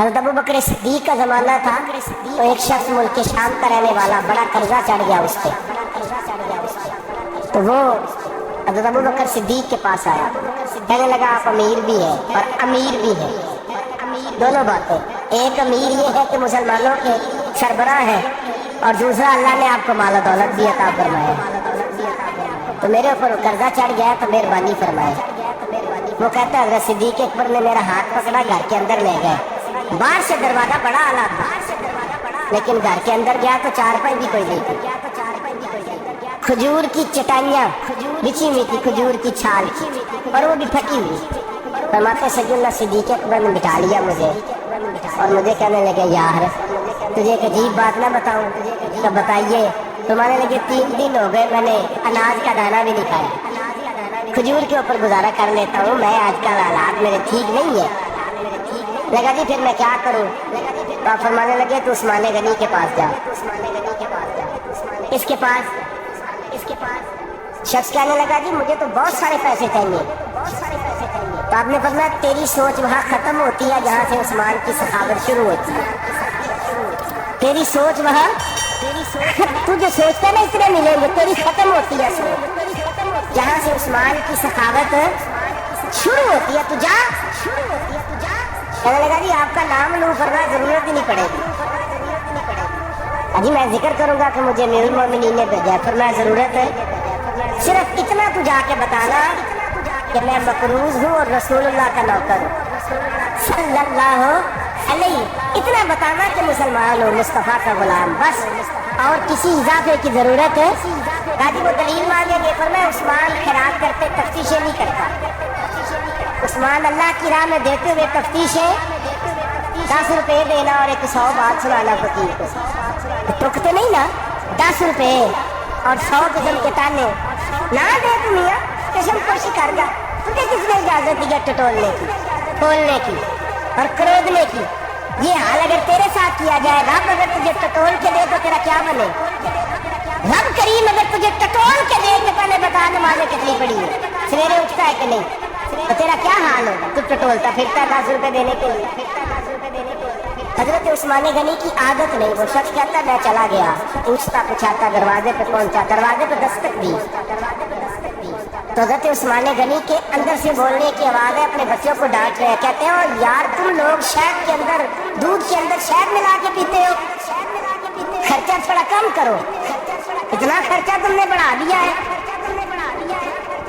हज़रत अबू बकर सिद्दीक का ज़माना था तो एक शख्स मुल्क के शाम का रहने वाला, बड़ा कर्जा चढ़ गया उस पर, तो वो हज़रत अबू बकर सिद्दीक के पास आया, कहने लगा आप अमीर भी है और अमीर भी है, दोनों बातें। एक अमीर ये है कि मुसलमानों के सरबराह है और दूसरा अल्लाह ने आपको माल दौलत भी अता फरमाया, तो मेरे ऊपर कर्जा चढ़ गया तो मेहरबानी फरमाए। वो कहता है हज़रत सिद्दीक अकबर ने मेरा हाथ पकड़ा, घर के अंदर ले गए। बाहर से दरवाजा बड़ा आला था, लेकिन घर के अंदर गया तो चारपाई भी कोई नहीं थी, खजूर की चटाइयाँ बिछी हुई थी, खजूर की छाल, और वो भी फटी हुई। फरमाते सैयदना सिद्दीक अकबर ने बिठा लिया मुझे और मुझे कहने लगे यार तुझे एक अजीब बात ना बताऊं? तो बताइए। तुम्हारे लगे 3 दिन हो गए मैंने अनाज का दाना भी नहीं खाया, खजूर के ऊपर गुजारा कर लेता हूँ मैं, आजकल हालात मेरे ठीक नहीं है। लगा जी फिर मैं क्या करूँ? तो आप फरमाने लगे तो उस्मान गनी के पास जाओ। इसके पास शख्स कहने लगा जी मुझे तो बहुत सारे पैसे चाहिए। तो आपने फरमाया तेरी सोच वहाँ खत्म होती है जहाँ से उस्मान की सखावत शुरू होती है। तेरी सोच वहाँ, तू जो सोचता है ना इतने मिलेंगे, तेरी खत्म होती है सोच जहाँ से उस्मान की सखावत शुरू होती है। तू जा। कहने लगा जी आपका नाम लूँ फरमाया जरूरत ही नहीं पड़ेगी। अजी मैं जिक्र करूंगा कि मुझे अमीरुल मोमिनीन ने भेजा, फरमाया जरूरत है सिर्फ इतना तू जाके बताना कि मैं मकरूज हूँ और रसूलुल्लाह का नौकर हूँ सल्लल्लाहु अलैहि, इतना बताना कि मुसलमान हो, मुस्तफ़ा का गुलाम, बस, और किसी इजाफे की जरूरत है। गाजी वो दलील मांगेंगे, फरमाया उस्मान खैरात करते तफ्तीशें नहीं करता, उस्मान अल्लाह की राह में देते हुए तफ्तीशें 10 रुपये देना और 100 बात सुनाना फकीर को, टुकते नहीं ना, 10 रुपये और 100 किस्म के ताने ना दे तू मियाँ, कसम कोशी कर जा, तुझे किसने इजाजत दी है टटोलने की, खोलने की और क्रोधने की? ये हाल अगर तेरे साथ किया जाए, रब अगर तुझे टटोल के दे तो तेरा क्या बने? रब करीम अगर तुझे टटोल के दे तो पहले बता नमाज़ें कितनी पड़ी है, सवेरे उठता है कि नहीं, तो तेरा क्या हाल होगा? तू टटोलता फिरता 10 रुपये देने के लिए। हजरत उस्मान गनी की आदत नहीं, वो शख्स कहता मैं चला गया, पूछता पुछाता दरवाजे पे पहुंचा, दरवाजे पे दस्तक दी तो हजरत उस्मान गनी के अंदर से बोलने की आवाज़ है, अपने बच्चों को डांट रहे हैं, कहते हो यार तुम लोग शहद के अंदर, दूध के अंदर शहद मिला के पीते हो, खर्चा थोड़ा कम करो, इतना खर्चा तुमने बढ़ा दिया है,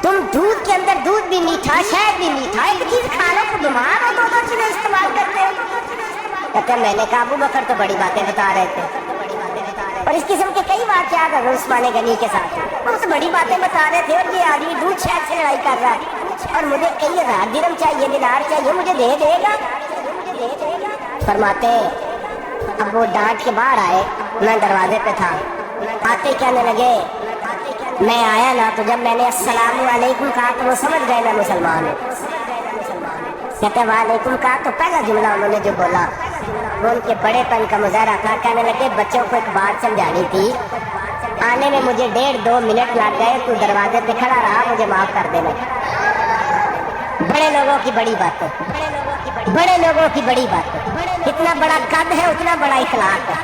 तुम दूध के अंदर दूध भी मीठा शहद भी मीठा, एक चीज खा लो तो बीमार हो, 2 चीजें इस्तेमाल करते हो। कहते मैंने कहा अबू बकर तो बड़ी बातें बता रहे थे, और इस किस्म के कई वाक़यात हैं उस्मान गनी के साथ, वो तो बड़ी बातें बता रहे थे और ये आदमी दूध शहद से लड़ाई कर रहा है और मुझे कई 1000 दिरहम चाहिए, दिनार चाहिए, मुझे दे देगा? फरमाते अब वो डांट के बाहर आए, मैं दरवाजे पे था, आते कहने लगे मैं आया ना तो जब मैंने अस्सलामु अलैकुम कहा तो वो समझ गए मैं मुसलमान हूँ। कहते वालेकुम कहा तो पहला जुमला उन्होंने जो बोला वो उनके बड़ेपन का मुजाहरा था। कहने लगे बच्चों को एक बात समझानी थी, आने में मुझे 1.5-2 मिनट लग गए, तू दरवाजे पे खड़ा रहा, मुझे माफ कर देना। बड़े लोगों की बड़ी बातें, बड़े लोगों की बड़ी बातें, जितना बड़ा कद है उतना बड़ा इखलाक है।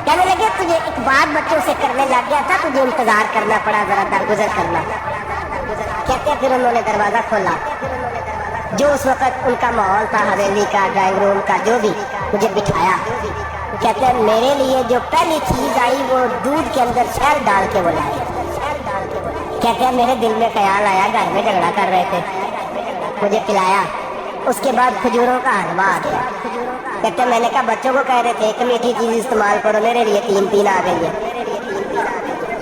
कहने लगे तुझे एक बात बच्चों से करने लग गया था, तुझे इंतजार करना पड़ा, जरा दरगुजर करना। कहते फिर उन्होंने दरवाजा खोला, जो उस वक्त उनका माहौल था हवेली का, ड्राइंग रूम का, जो भी, मुझे बिठाया। कहते हैं मेरे लिए जो पहली चीज आई वो दूध के अंदर शहद डाल के वो लाए। कहते हैं मेरे दिल में ख्याल आया, घर में झगड़ा कर रहे थे, मुझे पिलाया, उसके बाद खजूरों का हलवा आ गया। कहते हैं मैंने कहा बच्चों को कह रहे थे कि मीठी चीज इस्तेमाल करो, मेरे लिए 3 आ गई है,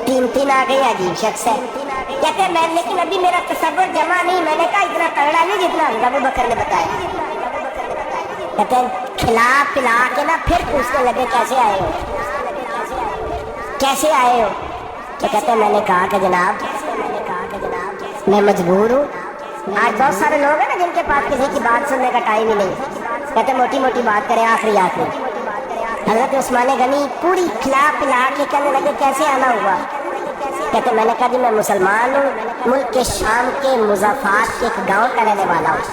3 आ गई, अजीब शख्स है। कहते हैं मैं, लेकिन अभी मेरा तसव्वुर जमा नहीं, मैंने कहा इतना तगड़ा नहीं जितना अबू बकर ने बताया। कहते हैं खिला पिला के ना फिर पूछने लगे कैसे आए हो, कैसे आए हो? तो कहते हैं मैंने कहा कि जनाब मैं मजबूर हूँ। आज बहुत सारे लोग हैं ना जिनके पास किसी की बात सुनने का टाइम ही नहीं। कहते मोटी मोटी बात करें, आखिरी हजरत उस्मान गनी पूरी खिला पिला के कहने लगे कैसे आना हुआ? कहते मैंने कहा जी मैं मुसलमान हूँ, मुल्क के शाम के मुज़फ़्फ़ात के एक गाँव का रहने वाला हूँ।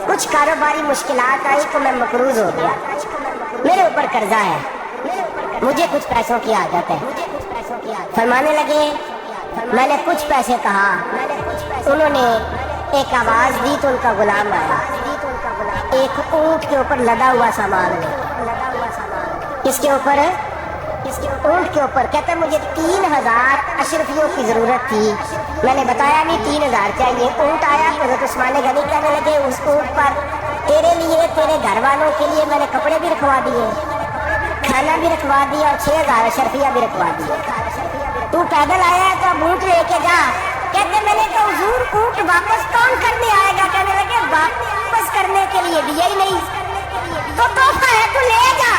कुछ कारोबारी मुश्किलात आई तो मैं मकरूज हो गया। मेरे ऊपर कर्जा है, मुझे कुछ पैसों की आदत है। फरमाने लगे, मैंने कुछ पैसे कहा, उन्होंने एक आवाज दी तो उनका गुलाम आया, एक ऊंट के ऊपर लदा हुआ सामान है। किसके ऊपर है? ऊंट के ऊपर। कहता है मुझे 3000 अशरफियों की जरूरत थी, मैंने बताया नहीं 3000 चाहिए। ऊंट आया, हज़रत उस्मान गनी कहने लगे उस ऊंट पर तेरे लिए, तेरे घर वालों के लिए मैंने कपड़े भी रखवा दिए, खाना भी रखवा दिया और 6000 अशरफिया भी रखवा दिए। तू पैदल आया है तो अब ऊंट लेके जा। कहते मैंने कहा हुजूर ऊंट वापस कौन करने आएगा? कहने लगे वापस करने के लिए दिया ही नहीं तो तोहफा है, तू ले जा।